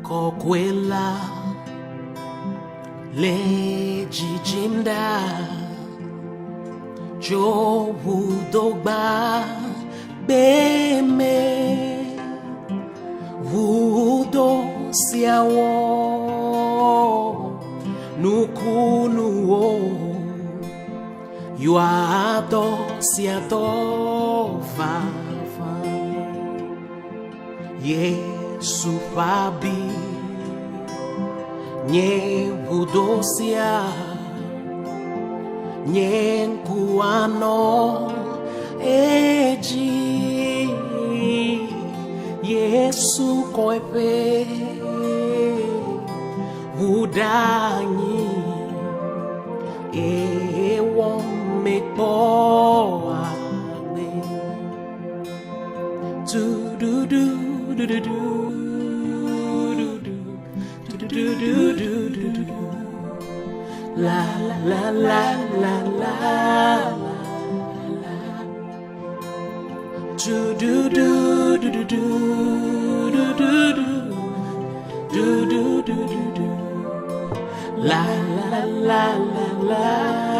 kɔkɔe la le dzidzim ɖa tso ʋudogba gbeme ʋudo siawo nukunuwo yoadɔ siadɔ vava Yesu fabi nye ʋudo sia nye nkuano edzi Yesu koepe ʋudanyi ewɔ mekpɔ agbe tududu dududu la la la la la la do do do do do do do do do do la la la la la